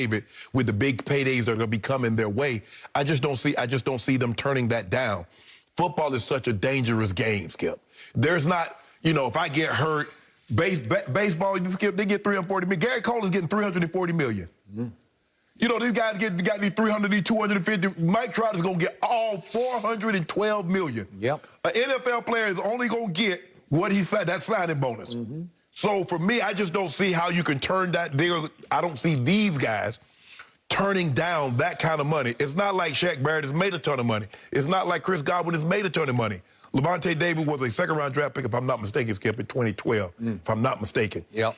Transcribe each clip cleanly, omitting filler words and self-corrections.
David with the big paydays that are going to be coming their way. I just don't see them turning that down. Football is such a dangerous game, Skip. There's not, if I get hurt, baseball, Skip, they get $340 million. Gary Cole is getting $340 million. Mm-hmm. These guys got these 300, these 250. Mike Trout is going to get all $412 million. Yep. An NFL player is only going to get what he said, that signing bonus. Mm-hmm. So for me, I just don't see how you can turn that. I don't see these guys turning down that kind of money. It's not like Shaq Barrett has made a ton of money. It's not like Chris Godwin has made a ton of money. Levante David was a second-round draft pick, if I'm not mistaken, Skip, in 2012, if I'm not mistaken. Yep.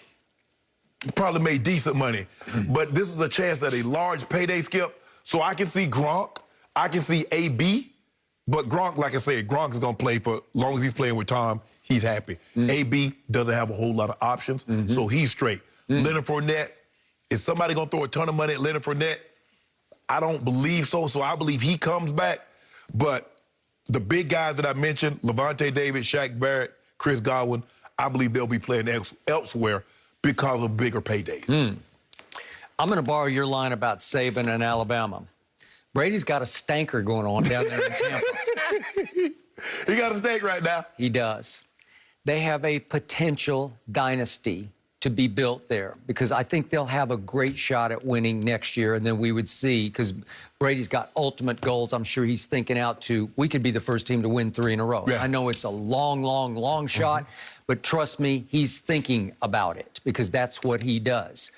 Probably made decent money. But this is a chance at a large payday, Skip. So I can see Gronk. I can see AB. But Gronk, like I said, Gronk is going to play for as long as he's playing with Tom. He's happy. AB doesn't have a whole lot of options, so he's straight. Leonard Fournette, is somebody going to throw a ton of money at Leonard Fournette? I don't believe so, so I believe he comes back. But the big guys that I mentioned, Levante David, Shaq Barrett, Chris Godwin, I believe they'll be playing elsewhere because of bigger paydays. I'm going to borrow your line about Saban and Alabama. Brady's got a stanker going on down there in Tampa. He got a stank right now. He does. They have a potential dynasty to be built there because I think they'll have a great shot at winning next year, and then we would see, because Brady's got ultimate goals. I'm sure he's thinking out to, we could be the first team to win 3 in a row. Yeah. I know it's a long, long, long shot, but trust me, he's thinking about it because that's what he does.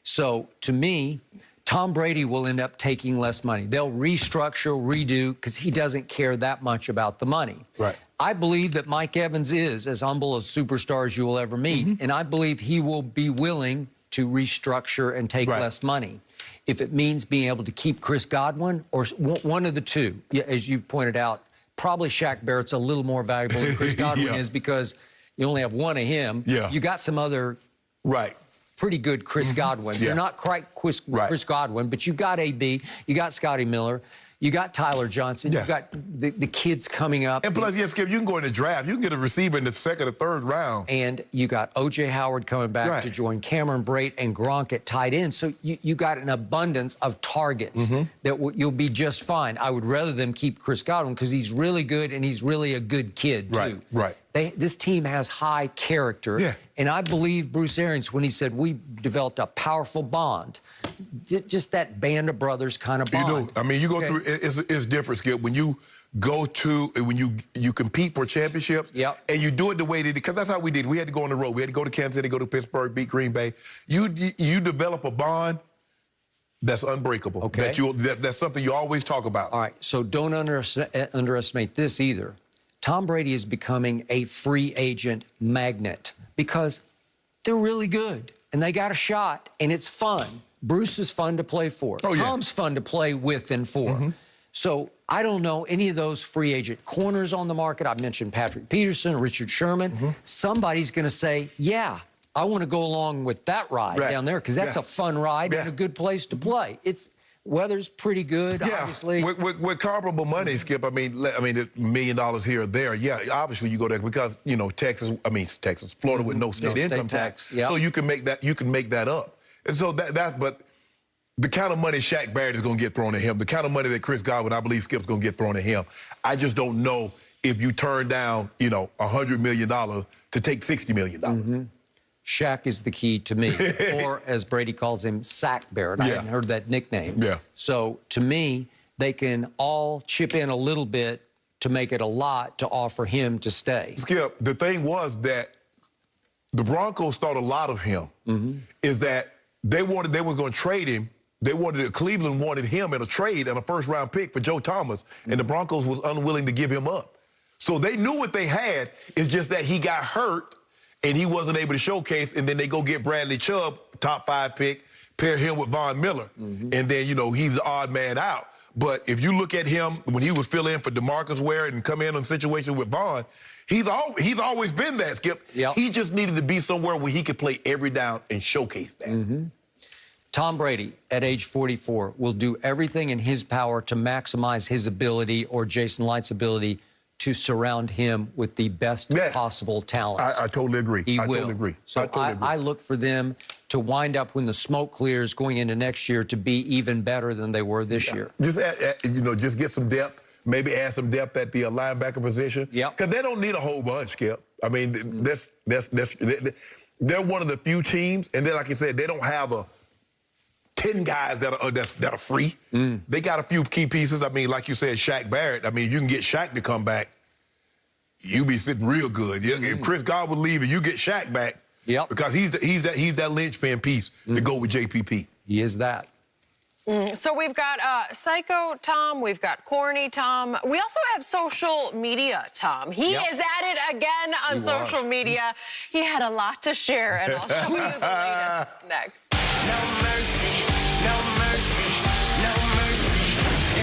So to me, Tom Brady will end up taking less money. They'll restructure, redo, because he doesn't care that much about the money. Right. I believe that Mike Evans is as humble a superstar as you will ever meet, and I believe he will be willing to restructure and take less money. If it means being able to keep Chris Godwin or one of the two, as you've pointed out, probably Shaq Barrett's a little more valuable than Chris Godwin is because you only have one of him. Yeah. You got some other pretty good Chris Godwins. They're not quite Chris Godwin, but you got AB, you got Scotty Miller, you got Tyler Johnson, you got the kids coming up. And plus, Skip, you can go in the draft. You can get a receiver in the second or third round. And you got O.J. Howard coming back to join Cameron Brate and Gronk at tight end. So you got an abundance of targets that you'll be just fine. I would rather them keep Chris Godwin because he's really good and he's really a good kid, too. This team has high character, and I believe Bruce Arians when he said we developed a powerful bond, just that band of brothers kind of bond. You do. I mean, you go through. It's different, Skip. When you go to when you compete for championships, and you do it the way they did, because that's how we did. We had to go on the road. We had to go to Kansas City, go to Pittsburgh, beat Green Bay. You develop a bond that's unbreakable. Okay. That's something you always talk about. All right. So don't underestimate this either. Tom Brady is becoming a free agent magnet because they're really good and they got a shot and it's fun. Bruce is fun to play for. Tom's fun to play with and for. So I don't know any of those free agent corners on the market. I've mentioned Patrick Peterson, Richard Sherman. Somebody's going to say, yeah, I want to go along with that ride down there because that's a fun ride and a good place to play. Weather's pretty good, obviously. With comparable money, Skip, I mean, $1 million here or there, obviously you go there because, Texas, Florida with no state income tax. So you can make that up. And so but the kind of money Shaq Barrett is going to get thrown at him, the kind of money that Chris Godwin, I believe Skip's going to get thrown at him, I just don't know if you turn down, $100 million to take $60 million. Shaq is the key to me, or as Brady calls him, Sack Barrett. I hadn't heard that nickname. So to me, they can all chip in a little bit to make it a lot to offer him to stay. Skip, the thing was that the Broncos thought a lot of him. Is that they were going to trade him. Cleveland wanted him in a trade and a first-round pick for Joe Thomas, and the Broncos was unwilling to give him up. So they knew what they had. It's just that he got hurt and he wasn't able to showcase, and then they go get Bradley Chubb, top 5 pick, pair him with Von Miller, and then, he's the odd man out. But if you look at him, when he would fill in for DeMarcus Ware and come in on situations with Von, he's always been that, Skip. He just needed to be somewhere where he could play every down and showcase that. Tom Brady, at age 44, will do everything in his power to maximize his ability or Jason Light's ability to surround him with the best possible talent. I totally agree. He will. Totally agree. So totally agree. I look for them to wind up when the smoke clears going into next year to be even better than they were this year. Just just get some depth. Maybe add some depth at the linebacker position. Yep. Because they don't need a whole bunch, Skip. I mean, they're one of the few teams, and then, like you said, they don't have 10 guys that are free. They got a few key pieces. I mean, like you said, Shaq Barrett. I mean, you can get Shaq to come back. You be sitting real good. If Chris Godwin leave and you get Shaq back, because he's that linchpin piece to go with JPP. He is that. So we've got Psycho Tom, we've got Corny Tom. We also have social media Tom. He is at it again on social media. He had a lot to share, and I'll show you the latest next. No mercy.